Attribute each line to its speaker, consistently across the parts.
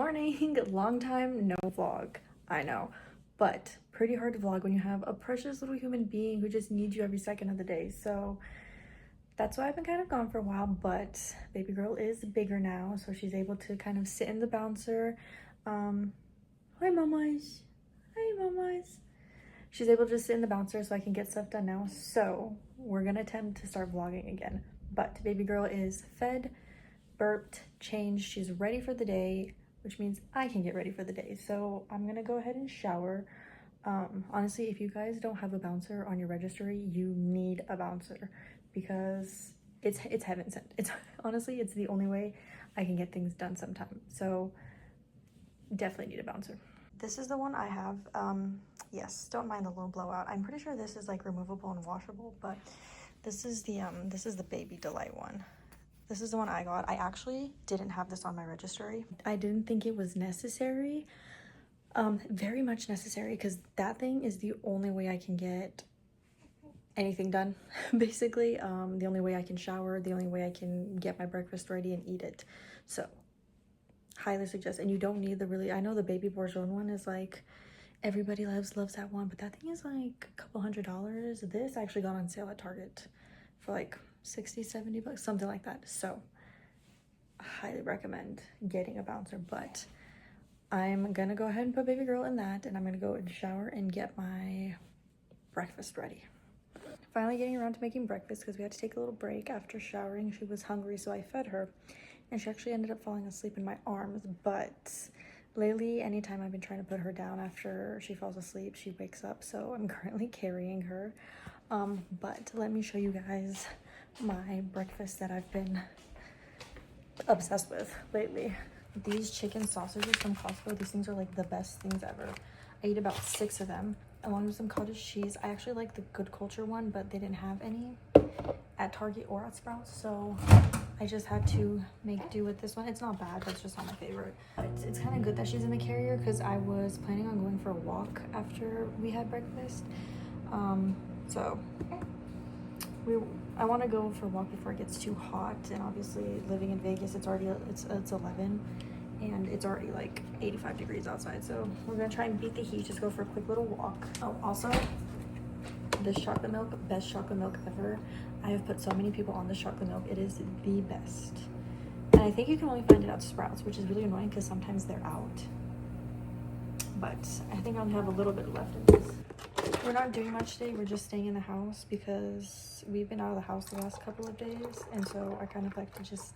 Speaker 1: morning. Long time no vlog, I know, but pretty hard to vlog when you have a precious little human being who just needs you every second of the day. So that's why I've been kind of gone for a while, but baby girl is bigger now, so she's able to kind of sit in the bouncer. Hi mamas. Hi mamas. She's able to just sit in the bouncer so I can get stuff done now. So we're gonna attempt to start vlogging again, but baby girl is fed, burped, changed, she's ready for the day, which means I can get ready for the day. So I'm gonna go ahead and shower. Honestly, if you guys don't have a bouncer on your registry, you need a bouncer because it's heaven sent. It's honestly, it's the only way I can get things done sometimes. So definitely need a bouncer. This is the one I have. Yes, don't mind the little blowout. I'm pretty sure this is like removable and washable, but this is the Baby Delight one. This is the one I got. I actually didn't have this on my registry. I didn't think it was necessary. Very much necessary, because that thing is the only way I can get anything done, basically. The only way I can shower, the only way I can get my breakfast ready and eat it. So, highly suggest. And you don't need the really, I know the Baby Bourgeon one is like, everybody loves that one, but that thing is like a couple $100s. This actually got on sale at Target for like 60-70 bucks, something like that. So I highly recommend getting a bouncer, but I'm gonna go ahead and put baby girl in that, and I'm gonna go and shower and get my breakfast ready. Finally getting around to making breakfast because we had to take a little break after showering. She was hungry, so I fed her, and she actually ended up falling asleep in my arms. But lately, anytime I've been trying to put her down after she falls asleep, she wakes up, so I'm currently carrying her. But let me show you guys my breakfast that I've been obsessed with lately. These chicken sausages from Costco, these things are like the best things ever. I ate about 6 of them along with some cottage cheese. I actually like the Good Culture one, but they didn't have any at Target or at Sprouts, so I just had to make do with this one. It's not bad, but it's just not my favorite. It's kind of good that she's in the carrier because I was planning on going for a walk after we had breakfast. So I want to go for a walk before it gets too hot, and obviously living in Vegas, it's 11 and it's already like 85 degrees outside, so we're gonna try and beat the heat, just go for a quick little walk. Oh, also, this chocolate milk, best chocolate milk ever. I have put so many people on this chocolate milk. It is the best, and I think you can only find it at Sprouts, which is really annoying because sometimes they're out, but I think I'll have a little bit left in this. We're not doing much today. We're just staying in the house because we've been out of the house the last couple of days, and so I kind of like to just,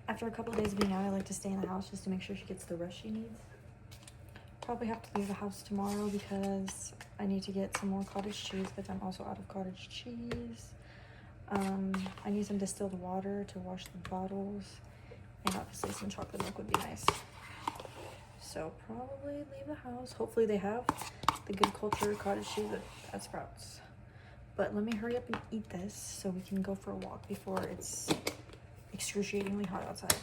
Speaker 1: after a couple of days of being out, I like to stay in the house just to make sure she gets the rest she needs. Probably have to leave the house tomorrow because I need to get some more cottage cheese, but I'm also out of cottage cheese. I need some distilled water to wash the bottles, and obviously some chocolate milk would be nice. So probably leave the house. Hopefully they have the Good Culture cottage cheese at Sprouts. But let me hurry up and eat this so we can go for a walk before it's excruciatingly hot outside.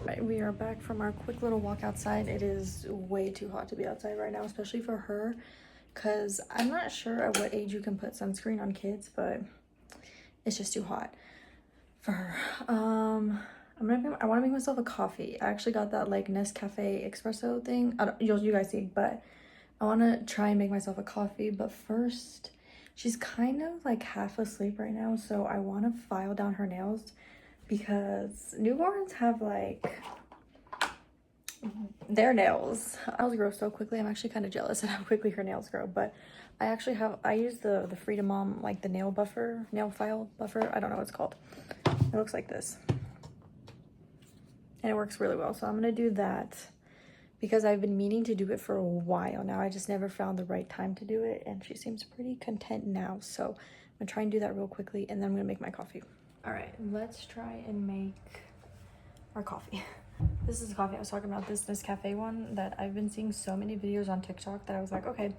Speaker 1: Right, we are back from our quick little walk outside. It is way too hot to be outside right now, especially for her, because I'm not sure at what age you can put sunscreen on kids, but it's just too hot for her. I want to make myself a coffee. I actually got that like Nescafe espresso thing. You guys see, but I want to try and make myself a coffee. But first, she's kind of like half asleep right now, so I want to file down her nails because newborns have like their nails grow so quickly. I'm actually kind of jealous at how quickly her nails grow, but I use the Freedom Mom, like the nail file buffer. I don't know what it's called. It looks like this. And it works really well, so I'm gonna do that because I've been meaning to do it for a while now. I just never found the right time to do it, and she seems pretty content now, so I'm gonna try and do that real quickly, and then I'm gonna make my coffee. All right, let's try and make our coffee. This is the coffee I was talking about, this Nescafe one that I've been seeing so many videos on TikTok that I was like, okay,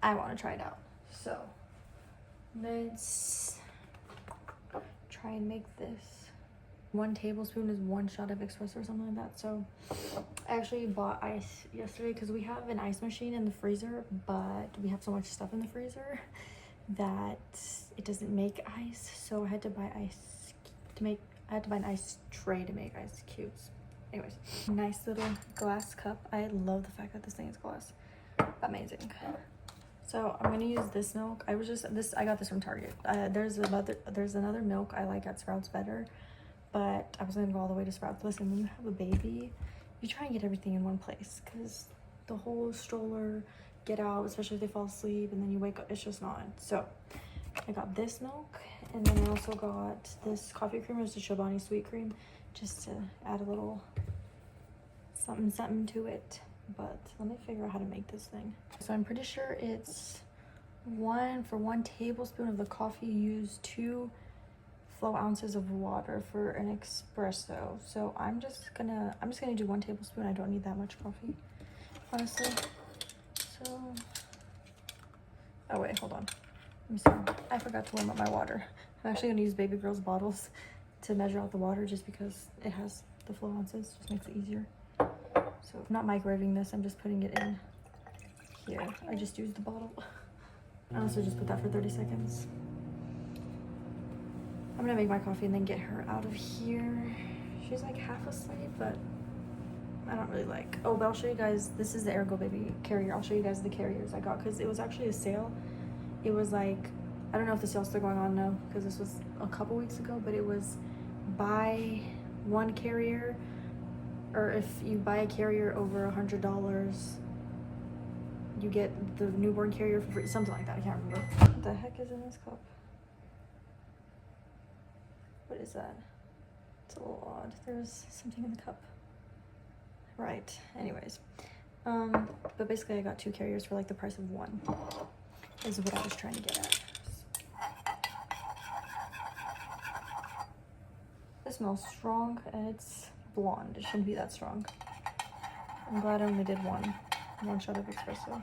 Speaker 1: I want to try it out. So let's try and make this. 1 tablespoon is 1 shot of espresso or something like that. So I actually bought ice yesterday because we have an ice machine in the freezer, but we have so much stuff in the freezer that it doesn't make ice. So I had to buy ice to make I had to buy an ice tray to make ice cubes. Anyways, nice little glass cup. I love the fact that this thing is glass. Amazing. So I'm gonna use this milk. I got this from Target. There's another milk I like at Sprouts better, but I was gonna go all the way to Sprouts. Listen, when you have a baby, you try and get everything in one place, because the whole stroller, get out, especially if they fall asleep, and then you wake up, it's just not. So I got this milk, and then I also got this coffee creamer. It's the Chobani sweet cream, just to add a little something to it. But let me figure out how to make this thing. So I'm pretty sure it's for 1 tablespoon of the coffee, use 2 flow ounces of water for an espresso. So I'm just gonna do 1 tablespoon. I don't need that much coffee, honestly. So, oh wait, hold on. I'm sorry, I forgot to warm up my water. I'm actually gonna use baby girl's bottles to measure out the water, just because it has the flow ounces. Just makes it easier. So I'm not microwaving this, I'm just putting it in here. I just used the bottle. I also just put that for 30 seconds. I'm gonna make my coffee and then get her out of here. She's like half asleep, but I don't really like. Oh, but I'll show you guys. This is the Ergo Baby carrier. I'll show you guys the carriers I got, because it was actually a sale. It was like, I don't know if the sale's still going on now, because this was a couple weeks ago, but it was buy 1 carrier, or if you buy a carrier over $100, you get the newborn carrier for free, something like that. I can't remember. What the heck is in this cup? What is that? It's a little odd. There's something in the cup. Right, anyways. But basically I got 2 carriers for like the price of 1, is what I was trying to get at. This smells strong, and it's blonde. It shouldn't be that strong. I'm glad I only did one shot of espresso.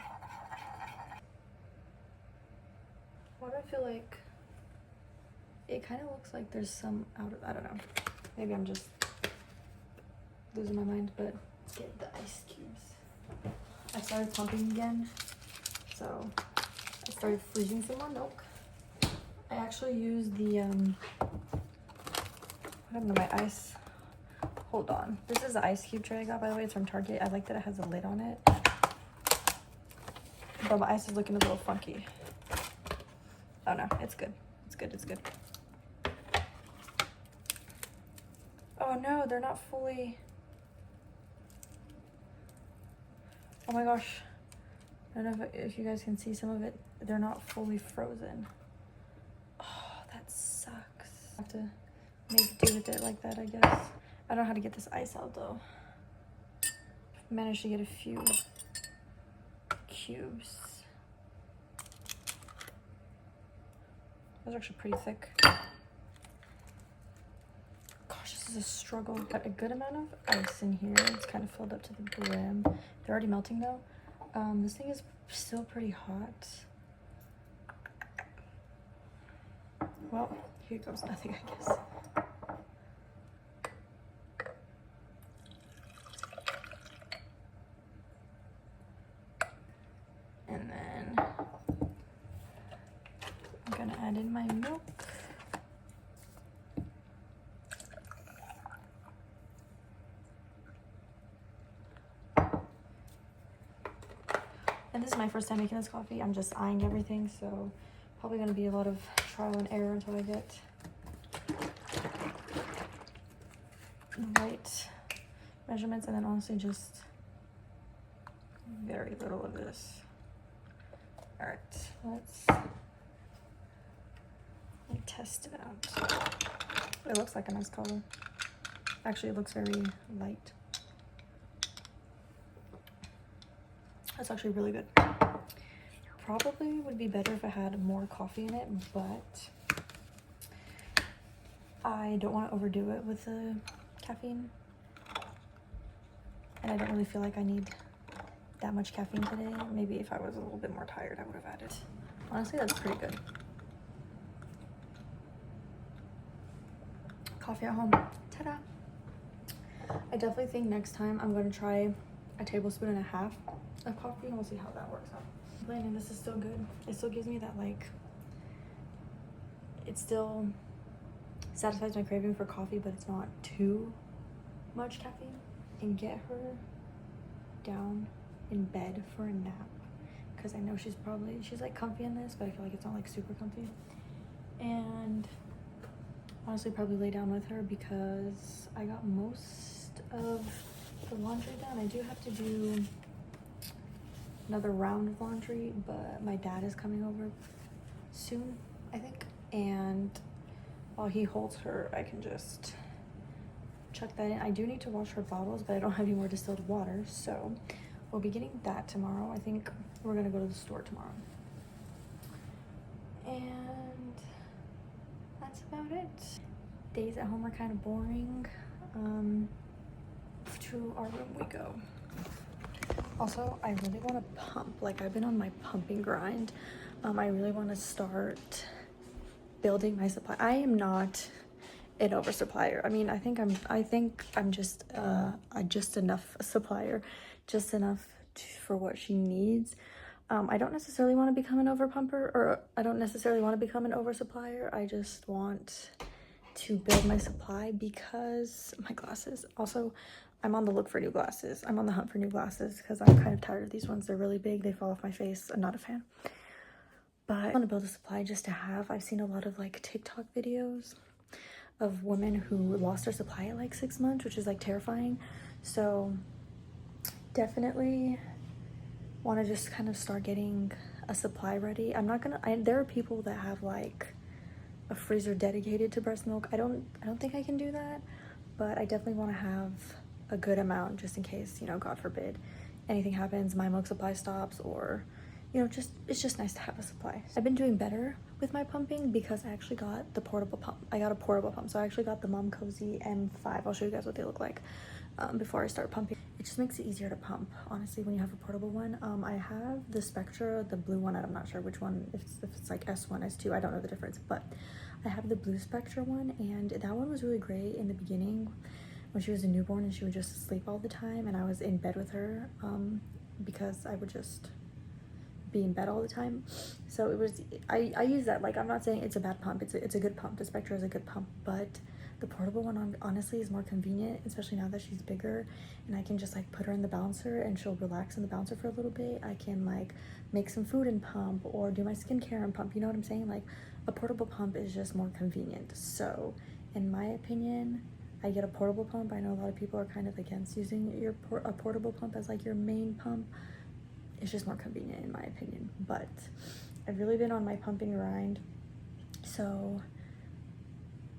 Speaker 1: Why do I feel like it kind of looks like there's some I don't know. Maybe I'm just losing my mind, but let's get the ice cubes. I started pumping again, so I started freezing some more milk. I actually used the what happened to my ice? Hold on. This is the ice cube tray I got, by the way. It's from Target. I like that it has a lid on it. But my ice is looking a little funky. Oh no, it's good. It's good, it's good. Oh no, they're not fully... Oh my gosh. I don't know if you guys can see some of it. They're not fully frozen. Oh, that sucks. I have to make do with it like that, I guess. I don't know how to get this ice out though. Managed to get a few cubes. Those are actually pretty thick. Gosh, this is a struggle. Got a good amount of ice in here. It's kind of filled up to the brim. They're already melting though. This thing is still pretty hot. Well, here goes nothing, I guess. And then I'm gonna add in my milk. And this is my first time making this coffee. I'm just eyeing everything, so probably gonna be a lot of trial and error until I get the right measurements, and then honestly just very little of this. All right, let's test it out. It looks like a nice color. Actually, it looks very light. That's actually really good. Probably would be better if I had more coffee in it, but I don't want to overdo it with the caffeine. And I don't really feel like I need that much caffeine today. Maybe if I was a little bit more tired, I would have added. Honestly, that's pretty good. Coffee at home. Ta-da! I definitely think next time I'm going to try 1.5 tablespoons of coffee, and we'll see how that works out. And this is still good. It still gives me that, like, it's still satisfies my craving for coffee, but it's not too much caffeine, and get her down in bed for a nap, because I know she's like comfy in this, but I feel like it's not like super comfy. And honestly probably lay down with her because I got most of the laundry done. I do have to do another round of laundry, but my dad is coming over soon, I think, and while he holds her, I can just chuck that in. I do need to wash her bottles, but I don't have any more distilled water, so we'll be getting that tomorrow. I think we're gonna go to the store tomorrow. And that's about it. Days at home are kind of boring. To our room we go. Also, I really want to pump. Like, I've been on my pumping grind. I really want to start building my supply. I am not an oversupplier. I mean, I think I'm just just enough supplier, just enough for what she needs. I don't necessarily want to become an overpumper, or I don't necessarily want to become an oversupplier. I just want to build my supply because my glasses. Also, I'm on the look for new glasses. I'm on the hunt for new glasses because I'm kind of tired of these ones. They're really big. They fall off my face. I'm not a fan. But I want to build a supply just to have. I've seen a lot of like TikTok videos of women who lost their supply at like 6 months, which is like terrifying. So definitely want to just kind of start getting a supply ready. There are people that have like a freezer dedicated to breast milk. I don't think I can do that, but I definitely want to have a good amount just in case, you know, God forbid anything happens, my milk supply stops, or, you know, it's just nice to have a supply. I've been doing better with my pumping because I actually got the portable pump. I got a portable pump, so I actually got the Mom Cozy M5. I'll show you guys what they look like before I start pumping. It just makes it easier to pump, honestly, when you have a portable one. I have the Spectra, the blue one. I'm not sure which one, if it's like S1, S2, I don't know the difference, but I have the blue Spectra one, and that one was really great in the beginning when she was a newborn and she would just sleep all the time, and I was in bed with her because I would just be in bed all the time. So it was, I use that. Like, I'm not saying it's a bad pump, it's a good pump. The Spectra is a good pump, but the portable one honestly is more convenient, especially now that she's bigger, and I can just like put her in the bouncer and she'll relax in the bouncer for a little bit. I can like make some food and pump, or do my skincare and pump, you know what I'm saying? Like, a portable pump is just more convenient. So in my opinion, I get a portable pump. I know a lot of people are kind of against using a portable pump as like your main pump. It's just more convenient in my opinion. But I've really been on my pumping grind, so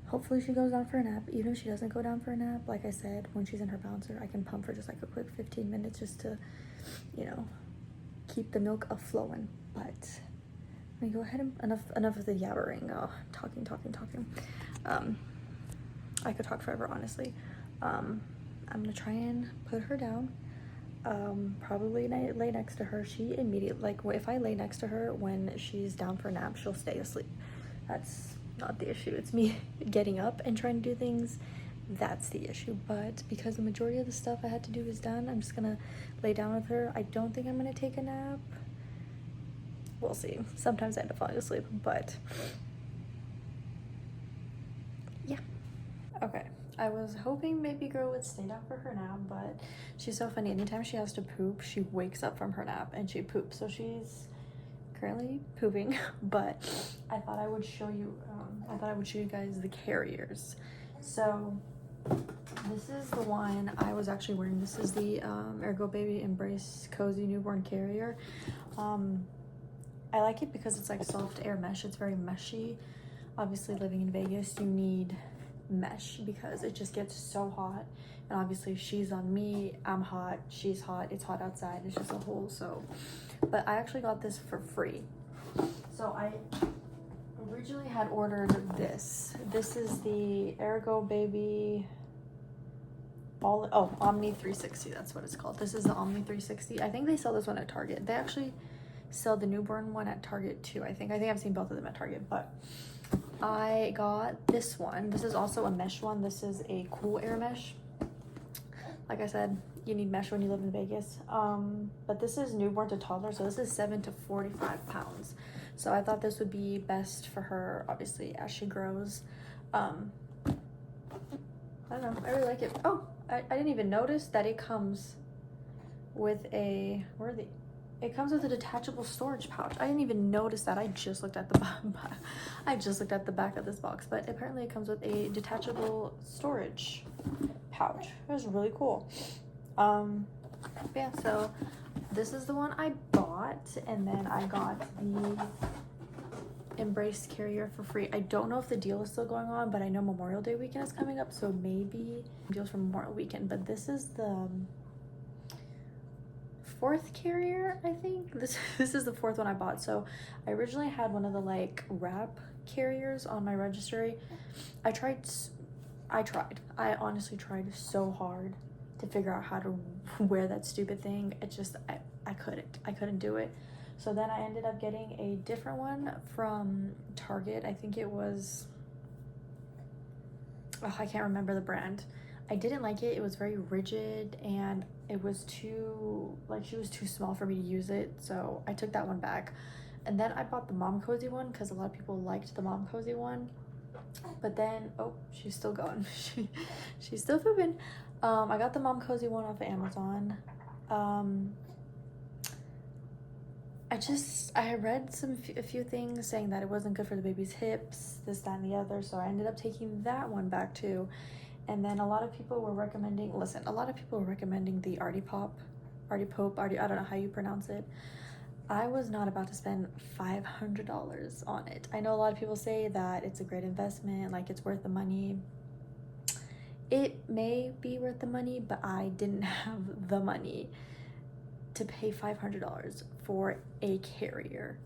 Speaker 1: hopefully she goes down for a nap. Even if she doesn't go down for a nap, like I said, when she's in her bouncer, I can pump for just like a quick 15 minutes just to, you know, keep the milk a-flowing. But let me go ahead and enough of the yabbering. Oh, talking. I could talk forever, honestly. I'm gonna try and put her down. Probably lay next to her. She immediately, like, if I lay next to her when she's down for a nap, she'll stay asleep. That's not the issue. It's me getting up and trying to do things. That's the issue. But because the majority of the stuff I had to do is done, I'm just gonna lay down with her. I don't think I'm gonna take a nap. We'll see. Sometimes I end up falling asleep, but yeah. Okay, I was hoping baby girl would stay down for her nap, but she's so funny. Anytime she has to poop, she wakes up from her nap and she poops. So she's currently pooping, but I thought I would show you guys the carriers. So this is the one I was actually wearing. This is the Ergo Baby Embrace Cozy Newborn Carrier. I like it because it's like soft air mesh. It's very meshy. Obviously, living in Vegas, you need mesh because it just gets so hot, and obviously she's on me, I'm hot, she's hot, it's hot outside, it's just a whole. So, but I actually got this for free. So I originally had ordered this is the Ergo Baby Omni 360, that's what it's called. This is the Omni 360. I think they sell this one at Target. They actually sell the newborn one at Target too. I think I've seen both of them at Target, but I got this one. This is also a mesh one. This is a cool air mesh. Like I said, you need mesh when you live in Vegas. But this is newborn to toddler, so this is 7 to 45 pounds. So I thought this would be best for her, obviously, as she grows. I don't know, I really like it. Oh, I didn't even notice that it comes with a, it comes with a detachable storage pouch. I didn't even notice that. I just looked at the I just looked at the back of this box, but apparently it comes with a detachable storage pouch. It was really cool. Yeah, so this is the one I bought, and then I got the Embrace carrier for free. I don't know if the deal is still going on, but I know Memorial Day weekend is coming up, so maybe deals for Memorial weekend. But this is the fourth carrier, I think. This is the fourth one I bought. So I originally had one of the like wrap carriers on my registry. I honestly tried so hard to figure out how to wear that stupid thing. It just, I couldn't do it. So then I ended up getting a different one from Target. I think it was, oh, I can't remember the brand. I didn't like it. It was very rigid, and it was too, like, she was too small for me to use it. So I took that one back. And then I bought the Mom Cozy one because a lot of people liked the Mom Cozy one. But then, oh, she's still going. She's still pooping. I got the Mom Cozy one off of Amazon. I read a few things saying that it wasn't good for the baby's hips, this, that, and the other. So I ended up taking that one back too. And then a lot of people were recommending, the Artie Pope, I don't know how you pronounce it. I was not about to spend $500 on it. I know a lot of people say that it's a great investment, like it's worth the money. It may be worth the money, but I didn't have the money to pay $500 for a carrier.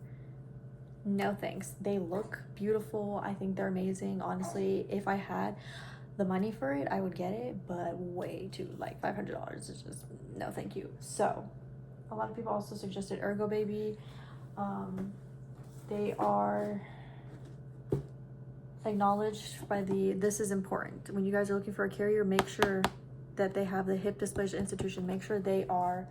Speaker 1: No thanks. They look beautiful. I think they're amazing. Honestly, if I had the money for it, I would get it, but way too, like $500 is just, no thank you. So a lot of people also suggested Ergo Baby. They are acknowledged by this is important. When you guys are looking for a carrier, make sure that they have the Hip Dysplasia Institution. Make sure they are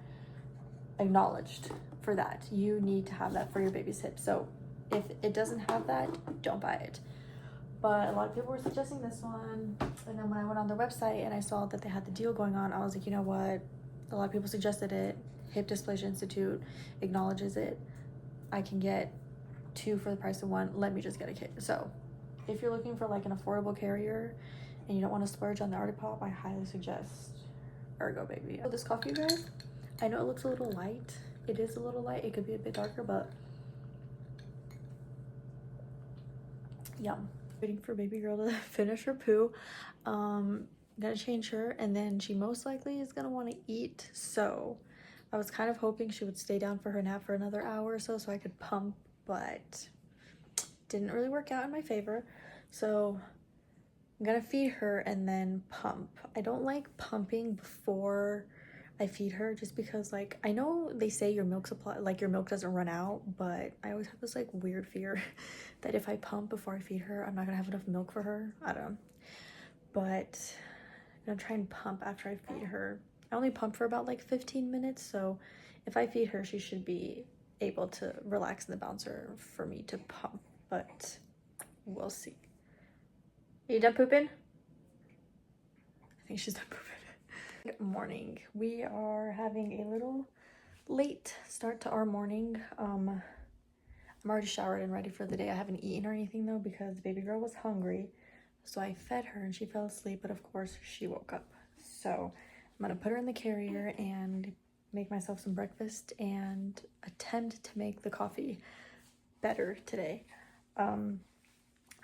Speaker 1: acknowledged for that. You need to have that for your baby's hip. So if it doesn't have that, don't buy it. But a lot of people were suggesting this one, and then when I went on their website and I saw that they had the deal going on, I was like, you know what, a lot of people suggested it. Hip Dysplasia Institute acknowledges it. I can get 2 for the price of 1. Let me just get a kit. So if you're looking for like an affordable carrier and you don't want to splurge on the Artie Pop, I highly suggest Ergo Baby. So this coffee, guys, I know it looks a little light. It is a little light. It could be a bit darker, but yum. Waiting for baby girl to finish her poo. Gonna change her, and then she most likely is gonna want to eat. So I was kind of hoping she would stay down for her nap for another hour or so I could pump, but didn't really work out in my favor. So I'm gonna feed her and then pump. I don't like pumping before I feed her, just because, like, I know they say your milk supply, like your milk doesn't run out, but I always have this like weird fear that if I pump before I feed her, I'm not gonna have enough milk for her. I don't know, but I'm gonna try and pump after I feed her. I only pump for about like 15 minutes, so if I feed her, she should be able to relax in the bouncer for me to pump, but we'll see. Are you done pooping? I think she's done pooping. Good morning. We are having a little late start to our morning. I'm already showered and ready for the day. I haven't eaten or anything though because baby girl was hungry. So I fed her and she fell asleep, but of course she woke up. So I'm gonna put her in the carrier and make myself some breakfast and attempt to make the coffee better today. I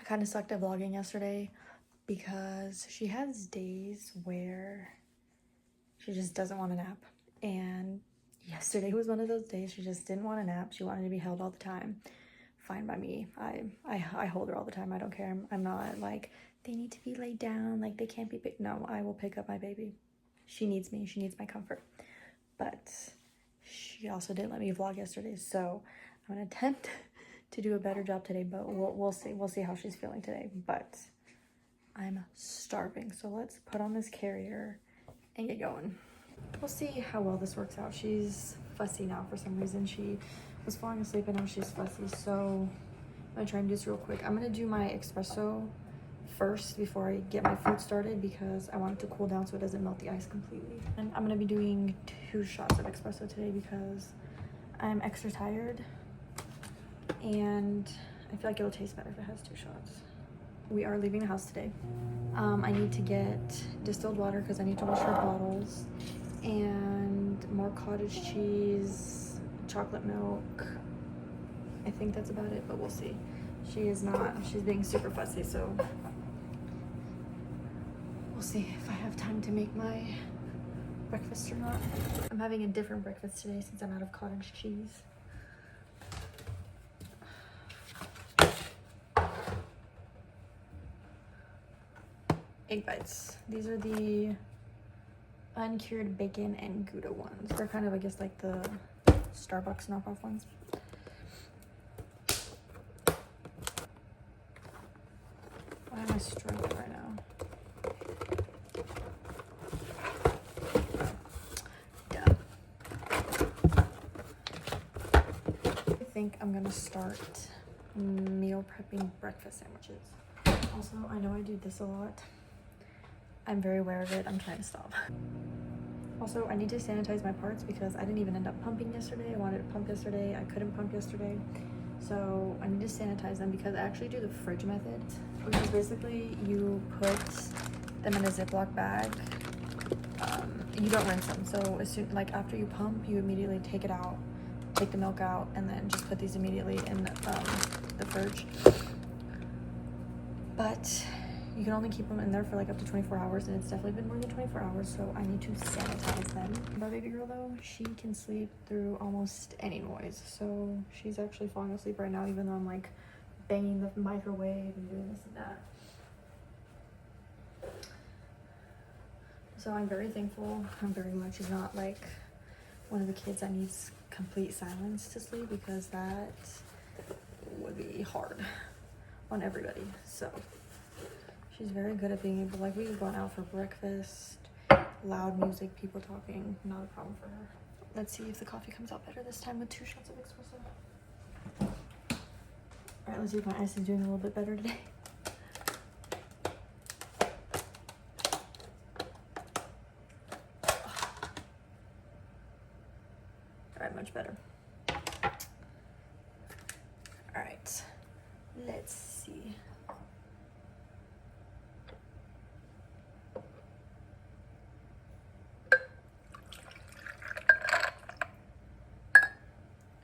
Speaker 1: kind of sucked at vlogging yesterday because she has days where she just doesn't want a nap, and yesterday was one of those days. She just didn't want a nap. She wanted to be held all the time. Fine by me. I hold her all the time. I don't care. I'm not like, they need to be laid down, like they can't be picked. No, I will pick up my baby. She needs me. She needs my comfort. But she also didn't let me vlog yesterday, so I'm gonna attempt to do a better job today, but we'll see. We'll see how she's feeling today. But I'm starving, so let's put on this carrier and get going. We'll see how well this works out. She's fussy now for some reason. She was falling asleep and now she's fussy, so I'm gonna try and do this real quick. I'm gonna do my espresso first before I get my food started because I want it to cool down so it doesn't melt the ice completely. And I'm gonna be doing 2 shots of espresso today because I'm extra tired and I feel like it'll taste better if it has 2 shots. We are leaving the house today. I need to get distilled water because I need to wash her bottles, and more cottage cheese, chocolate milk. I think that's about it, but we'll see. She's being super fussy, so we'll see if I have time to make my breakfast or not. I'm having a different breakfast today since I'm out of cottage cheese. Egg bites. These are the uncured bacon and Gouda ones. They're kind of, I guess, like the Starbucks knockoff ones. Why am I struggling right now? Duh. I think I'm gonna start meal prepping breakfast sandwiches. Also, I know I do this a lot. I'm very aware of it. I'm trying to stop. Also, I need to sanitize my parts because I didn't even end up pumping yesterday. I wanted to pump yesterday. I couldn't pump yesterday. So I need to sanitize them because I actually do the fridge method. Which is basically you put them in a Ziploc bag. You don't rinse them. So as soon, like after you pump, you immediately take it out, take the milk out, and then just put these immediately in the fridge. But you can only keep them in there for like up to 24 hours, and it's definitely been more than 24 hours, so I need to sanitize them. My baby girl, though, she can sleep through almost any noise, so she's actually falling asleep right now, even though I'm like banging the microwave and doing this and that. So I'm very thankful. I'm very much she's not like one of the kids that needs complete silence to sleep, because that would be hard on everybody. So she's very good at being able, like, we were going out for breakfast, loud music, people talking, not a problem for her. Let's see if the coffee comes out better this time with 2 shots of espresso. All right, let's see if my ice is doing a little bit better today. All right, much better. All right, let's see.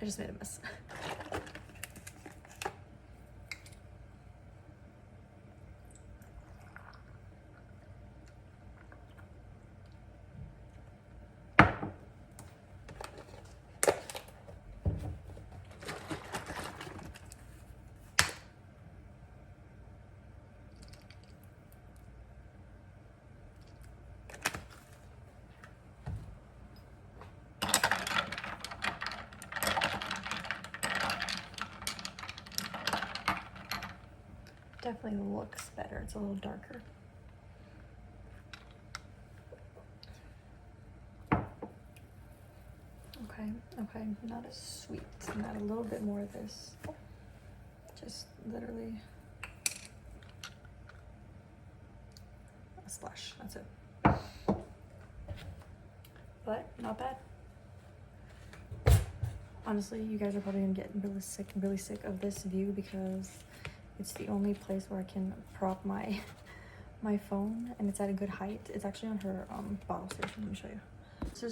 Speaker 1: I just made a mess. Definitely looks better. It's a little darker. Okay, not as sweet. Not a little bit more of this. Just literally a splash. That's it. But not bad. Honestly, you guys are probably gonna get really sick of this view because it's the only place where I can prop my phone, and it's at a good height. It's actually on her bottle station. Let me show you. This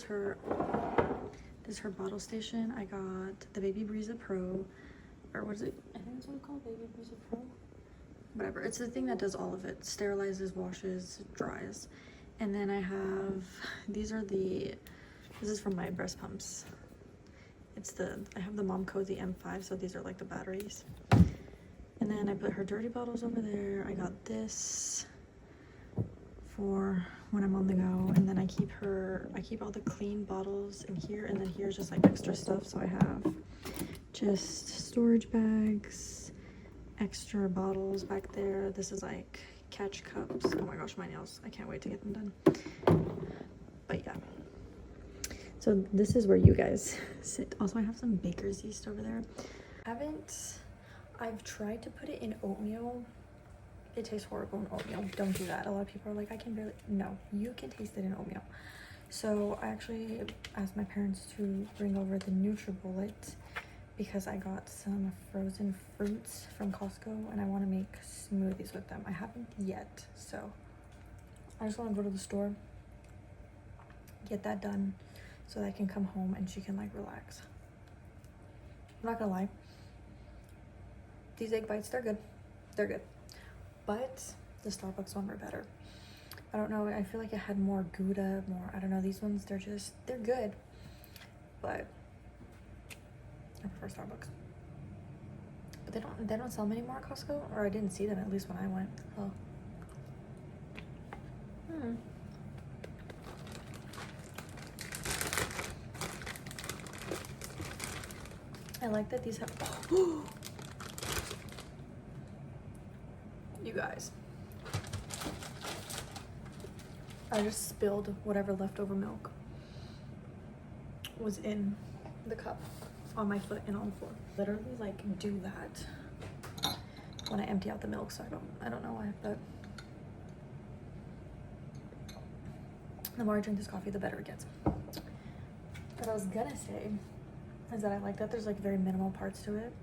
Speaker 1: is her bottle station. I got the Baby Breeza Pro, or what is it? I think that's what it's called, Baby Breeza Pro. Whatever. It's the thing that does all of it. Sterilizes, washes, dries. And then I have, this is from my breast pumps. I have the Mom Cozy M5, so these are like the batteries. And then I put her dirty bottles over there. I got this for when I'm on the go. And then I keep all the clean bottles in here, and then here's just like extra stuff. So I have just storage bags, extra bottles back there. This is like catch cups. Oh my gosh, my nails. I can't wait to get them done. But yeah. So this is where you guys sit. Also, I have some baker's yeast over there. I've tried to put it in oatmeal, it tastes horrible in oatmeal. Don't do that. A lot of people are like, I can barely. No, you can taste it in oatmeal. So I actually asked my parents to bring over the NutriBullet because I got some frozen fruits from Costco and I want to make smoothies with them. I haven't yet, so I just want to go to the store, get that done so that I can come home and she can like relax. I'm not gonna lie, these egg bites, they're good. They're good. But the Starbucks one were better. I don't know, I feel like it had more Gouda, more, I don't know, these ones, they're good. But I prefer Starbucks. But they don't sell them anymore at Costco, or I didn't see them at least when I went. Oh. I like that these have you guys, I just spilled whatever leftover milk was in the cup on my foot and on the floor. Literally like do that when I empty out the milk, so I don't know why, but the more I drink this coffee, the better it gets. What I was gonna say is that I like that there's like very minimal parts to it.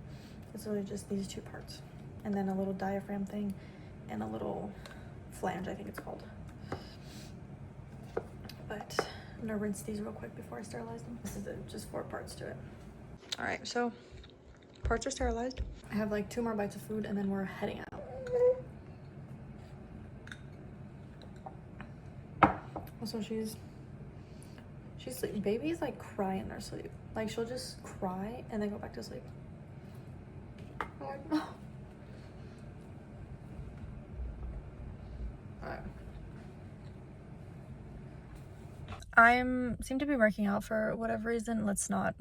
Speaker 1: It's really just these two parts and then a little diaphragm thing and a little flange, I think it's called. But I'm gonna rinse these real quick before I sterilize them. This is it, just 4 parts to it. All right, so parts are sterilized. I have like 2 more bites of food and then we're heading out. Also, she's sleeping. Babies like cry in their sleep. Like she'll just cry and then go back to sleep. Alright. Seem to be working out for whatever reason. Let's not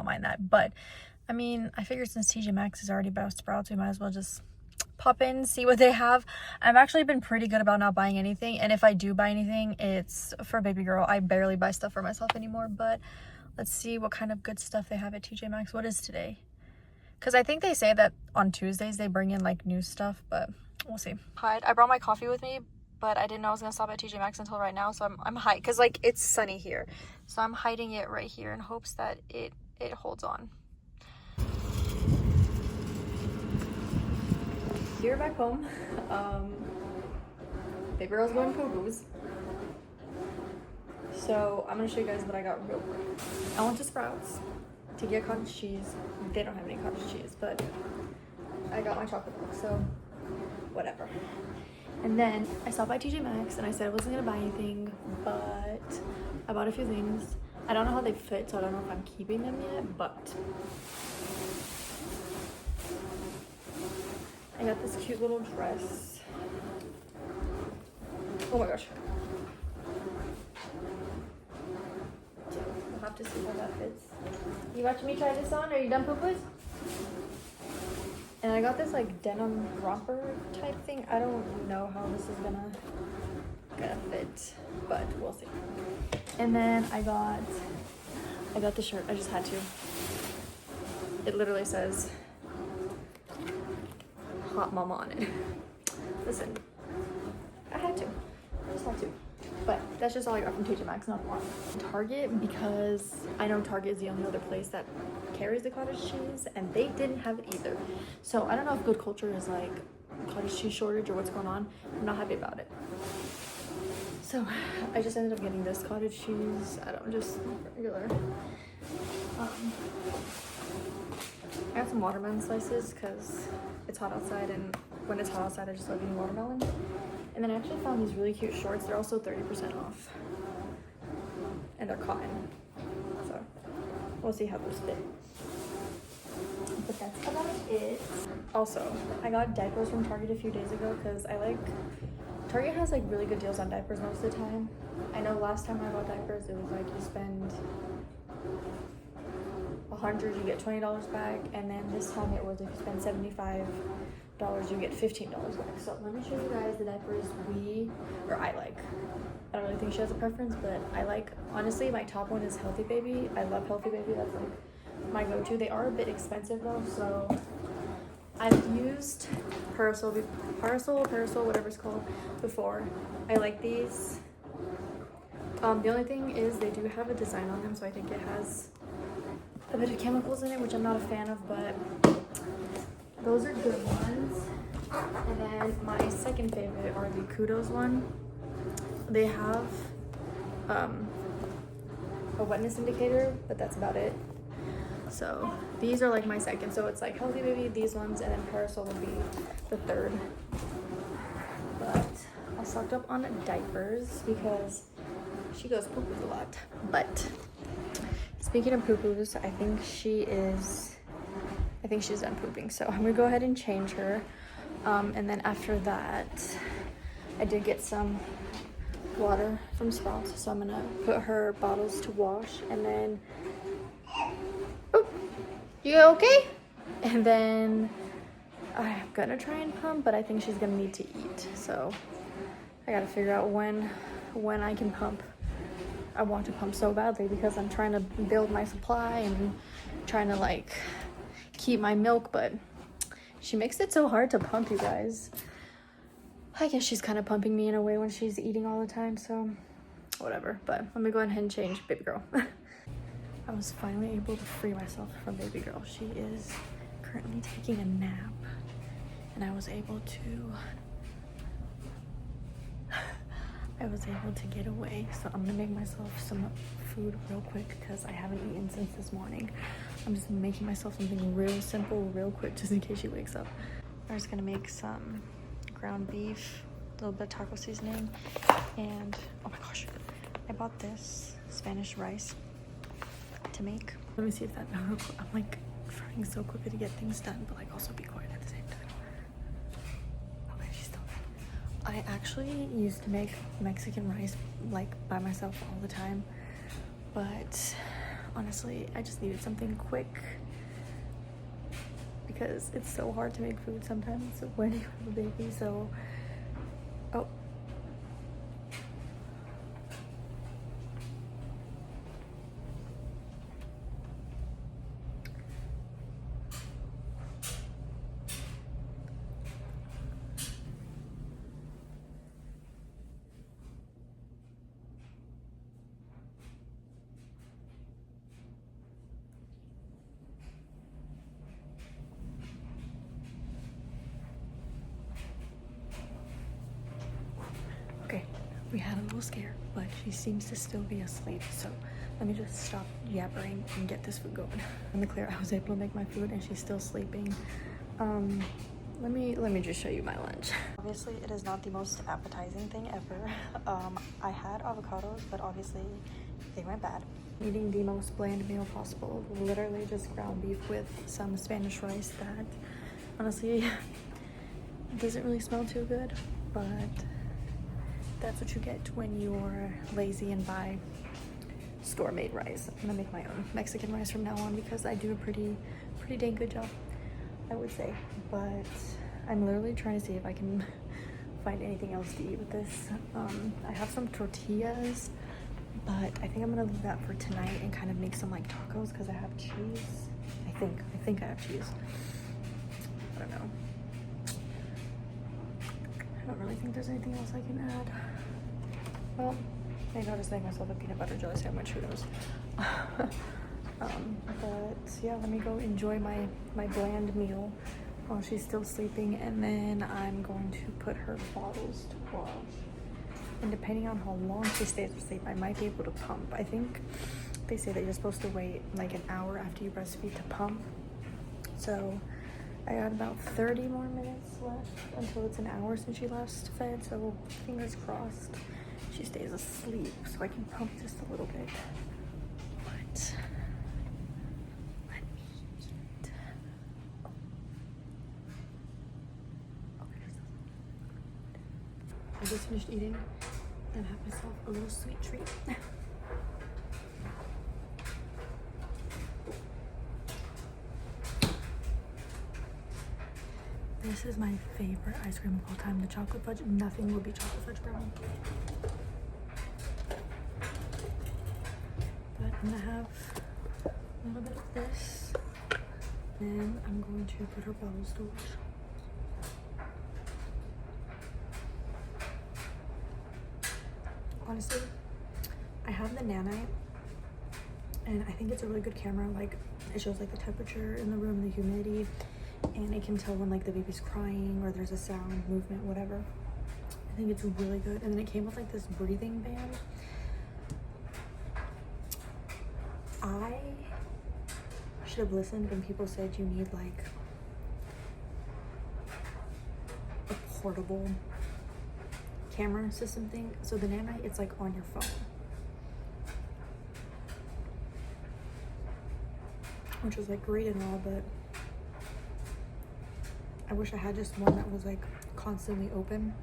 Speaker 1: mind that. But I mean, I figured since TJ Maxx is already about Sprouts, we might as well just pop in, see what they have. I've actually been pretty good about not buying anything, and if I do buy anything, it's for baby girl. I barely buy stuff for myself anymore, but let's see what kind of good stuff they have at TJ Maxx. What is today? Because I think they say that on Tuesdays they bring in like new stuff, but we'll see. I brought my coffee with me, but I didn't know I was gonna stop at TJ Maxx until right now, so I'm hiding, because like it's sunny here, so I'm hiding it right here in hopes that it holds on. Here back home, baby girl's going poo-poos. So I'm gonna show you guys what I got real quick. I went to Sprouts to get cottage cheese. They don't have any cottage cheese, but I got my chocolate milk, so whatever. And then I stopped by TJ Maxx and I said I wasn't gonna buy anything, but I bought a few things. I don't know how they fit, so I don't know if I'm keeping them yet, but I got this cute little dress. Oh my gosh. We'll have to see how that fits. You watching me try this on? Are you done, poo-poos? And I got this like denim romper type thing. I don't know how this is gonna fit, but we'll see. And then I got the shirt. I just had to. It literally says Hot Mama on it. Listen, I had to. I just had to. But that's just all I got from TJ Maxx, not a lot. Target, because I know Target is the only other place that carries the cottage cheese, and they didn't have it either. So I don't know if Good Culture is like cottage cheese shortage or what's going on. I'm not happy about it. So I just ended up getting this cottage cheese. I don't, just regular. I got some watermelon slices because it's hot outside, and when it's hot outside I just love eating watermelon. And then I actually found these really cute shorts. They're also 30% off. And they're cotton. So we'll see how those fit. But that's about it. Also, I got diapers from Target a few days ago because Target has like really good deals on diapers most of the time. I know last time I bought diapers, it was like you spend $100, you get $20 back, and then this time it was if you spend $75, you get $15 back. So let me show you guys the diapers I like. I don't really think she has a preference, but I like, honestly, my top one is Healthy Baby. I love Healthy Baby. That's like my go-to. They are a bit expensive though, so I've used Parasol, whatever it's called, before. I like these. The only thing is they do have a design on them, so I think it has a bit of chemicals in it, which I'm not a fan of, but those are good ones. And then my second favorite are the Kudos one. They have a wetness indicator, but that's about it. So these are like my second. So it's like Healthy Baby, these ones, and then Parasol would be the third. But I stocked up on diapers because she goes poo-poos a lot. But speaking of poo-poos, I think she's done pooping. So I'm gonna go ahead and change her. And then after that, I did get some water from Sprouts, so I'm gonna put her bottles to wash, and then you okay? And then I'm gonna try and pump, but I think she's gonna need to eat, so I gotta figure out when I can pump. I want to pump so badly because I'm trying to build my supply and trying to like keep my milk, but she makes it so hard to pump, you guys. I guess she's kind of pumping me in a way when she's eating all the time, so whatever. But let me go ahead and change baby girl. I was finally able to free myself from baby girl. She is currently taking a nap, and I was able to get away. So I'm gonna make myself some food real quick because I haven't eaten since this morning. I'm just making myself something real simple, real quick, just in case she wakes up. I'm just gonna make some ground beef, a little bit of taco seasoning, and oh my gosh, I bought this Spanish rice to make. Let me see if that, I'm like trying so quickly to get things done, but like also be quiet at the same time. Okay, she's still there. I actually used to make Mexican rice like by myself all the time, but honestly, I just needed something quick because it's so hard to make food sometimes when you have a baby. So, oh. Okay, we had a little scare, but she seems to still be asleep, so let me just stop yappering and get this food going. In the clear, I was able to make my food and she's still sleeping. Let me just show you my lunch. Obviously, it is not the most appetizing thing ever. I had avocados, but obviously they went bad. Eating the most bland meal possible, literally just ground beef with some Spanish rice that honestly doesn't really smell too good, but that's what you get when you're lazy and buy store-made rice. I'm gonna make my own Mexican rice from now on because I do a pretty dang good job, I would say. But I'm literally trying to see if I can find anything else to eat with this. I have some tortillas, but I think I'm gonna leave that for tonight and kind of make some like tacos because I have cheese. I think I have cheese. I don't know. I don't really think there's anything else I can add. Well, maybe I'll just make myself a peanut butter jelly sandwich, who knows. But yeah, let me go enjoy my bland meal while she's still sleeping, and then I'm going to put her bottles to wash. And depending on how long she stays asleep, I might be able to pump. I think they say that you're supposed to wait like an hour after you breastfeed to pump. So I got about 30 more minutes left until it's an hour since she last fed, so fingers crossed she stays asleep so I can pump just a little bit. But let me eat. I just finished eating and have myself a little sweet treat. This is my favorite ice cream of all time, the chocolate fudge. Nothing will be chocolate fudge brownie. But I'm gonna have a little bit of this then I'm going to put her bottles to wash. Honestly, I have the nanite, and I think it's a really good camera. Like, it shows like the temperature in the room, the humidity, and it can tell when like the baby's crying or there's a sound, movement, whatever. I think it's really good. And then it came with like this breathing band. I should have listened when people said you need like a portable camera system thing. So the nanite, it's like on your phone, which is like great and all, but I wish I had just one that was like constantly open.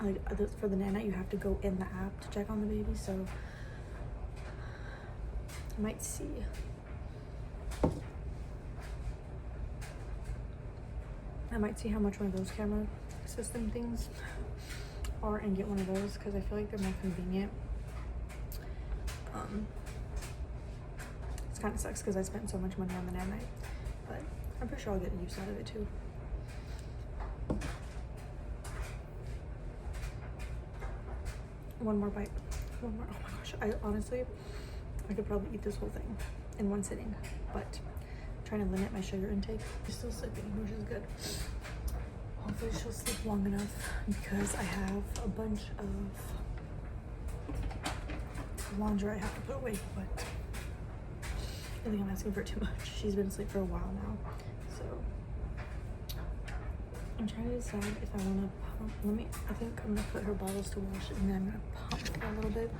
Speaker 1: Like for the nanite, you have to go in the app to check on the baby, so I might see. I might see how much one of those camera system things are and get one of those, because I feel like they're more convenient. It kind of sucks because I spent so much money on the nanite, but I'm pretty sure I'll get use out of it too. One more bite. One more. Oh my gosh. I honestly could probably eat this whole thing in one sitting, but I'm trying to limit my sugar intake. She's still sleeping, which is good. Hopefully she'll sleep long enough, because I have a bunch of laundry I have to put away, but I think I'm asking for too much. She's been asleep for a while now, so I'm trying to decide if I want to pump. I think I'm gonna put her bottles to wash, and then I'm gonna pump for a little bit.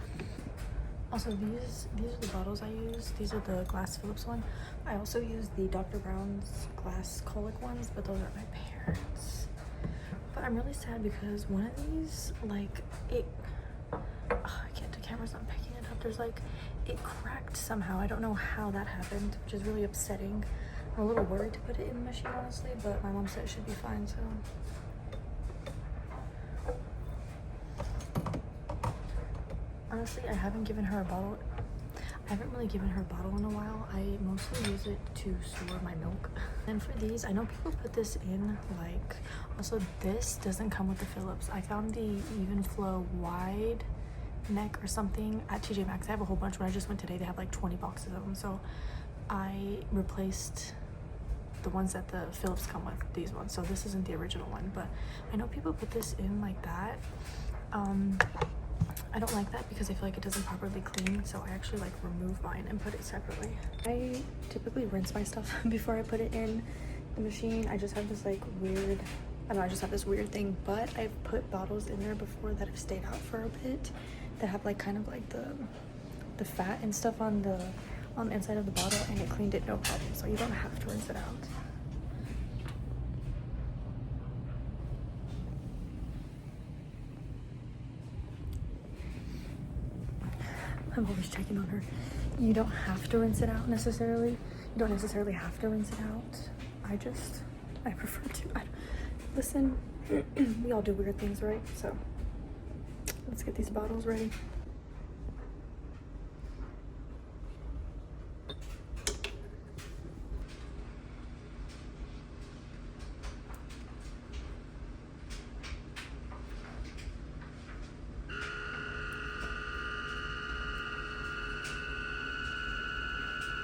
Speaker 1: Also, these are the bottles I use. These are the glass Phillips one. I also use the Dr. Brown's glass colic ones, but those are my parents'. But I'm really sad because one of these, like, I can't, the camera's not picking it up. There's like, it cracked somehow. I don't know how that happened, which is really upsetting. I'm a little worried to put it in the machine, honestly, but my mom said it should be fine, so. Honestly, I haven't given her a bottle. I haven't really given her a bottle in a while. I mostly use it to store my milk. And for these, I know people put this in, like, also this doesn't come with the Phillips. I found the Even Flow wide neck or something at TJ Maxx. I have a whole bunch. When I just went today, they have like 20 boxes of them. So I replaced the ones that the Phillips come with, these ones. So this isn't the original one, but I know people put this in like that. I don't like that because I feel like it doesn't properly clean, so I actually like remove mine and put it separately. I typically rinse my stuff before I put it in the machine. I just have this like weird, I don't know, I just have this weird thing, but I've put bottles in there before that have stayed out for a bit that have like kind of like the fat and stuff on the inside of the bottle, and it cleaned it no problem, so you don't have to rinse it out. I'm always checking on her. You don't have to rinse it out necessarily. You don't necessarily have to rinse it out. I prefer to. Listen, we all do weird things, right? So let's get these bottles ready.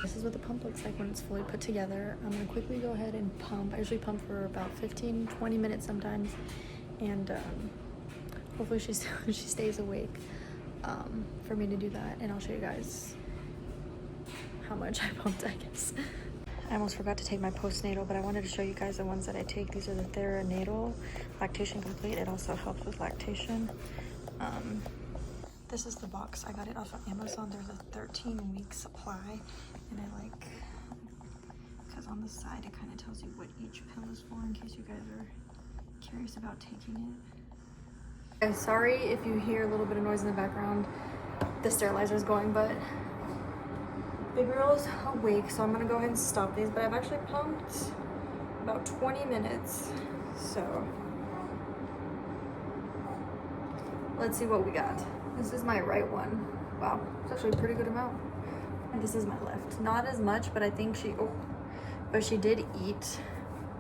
Speaker 1: This is what the pump looks like when it's fully put together. I'm gonna quickly go ahead and pump. I usually pump for about 15-20 minutes sometimes, and hopefully she stays awake for me to do that, and I'll show you guys how much I pumped, I guess. I almost forgot to take my postnatal, but I wanted to show you guys the ones that I take. These are the Theranatal Lactation Complete. It also helps with lactation. This is the box. I got it off of Amazon. There's a 13-week supply, and I like, because on the side it kind of tells you what each pill is for in case you guys are curious about taking it. I'm sorry if you hear a little bit of noise in the background. The sterilizer is going, but baby girl's awake, so I'm gonna go ahead and stop these. But I've actually pumped about 20 minutes, so let's see what we got. This is my right one. Wow, it's actually a pretty good amount. And this is my left. Not as much, but I think but she did eat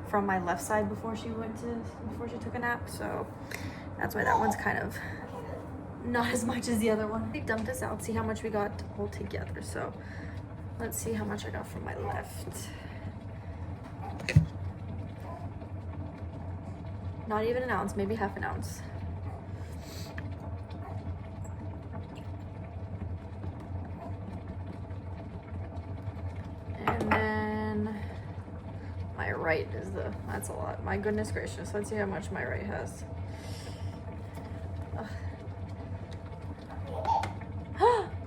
Speaker 1: from my left side before she took a nap, so that's why that one's kind of not as much as the other one. I dumped this out, see how much we got all together. So let's see how much I got from my left. Not even an ounce, maybe half an ounce. And then my right is that's a lot. My goodness gracious, let's see how much my right has.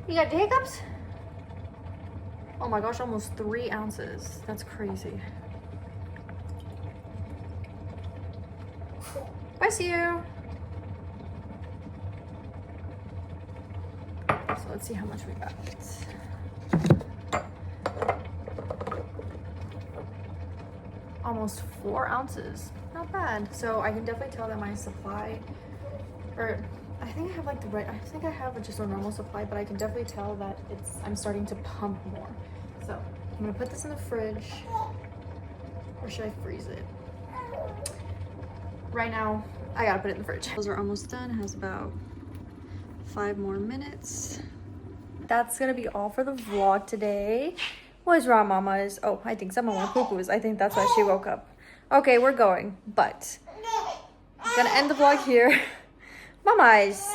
Speaker 1: You got the hiccups? Oh my gosh, almost 3 ounces. That's crazy. Bless you. So let's see how much we got. Almost 4 ounces. Not bad. So I can definitely tell that my supply, or I think I have like I think I have just a normal supply, but I can definitely tell that I'm starting to pump more. So I'm gonna put this in the fridge, or should I freeze it? Right now, I gotta put it in the fridge. Those are almost done. It has about 5 more minutes. That's gonna be all for the vlog today. What is wrong, mamas? Oh, I think someone went poo-poos. I think that's why she woke up. Okay, we're going, but I'm gonna end the vlog here. Mamas,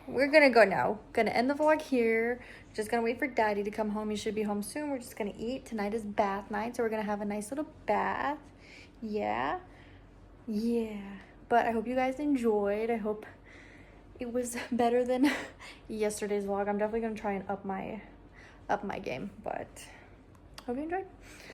Speaker 1: we're gonna go now. Gonna end the vlog here. Just gonna wait for daddy to come home. He should be home soon. We're just gonna eat. Tonight is bath night, so we're gonna have a nice little bath. Yeah, but I hope you guys enjoyed. I hope it was better than yesterday's vlog. I'm definitely gonna try and up my game, but hope you enjoyed.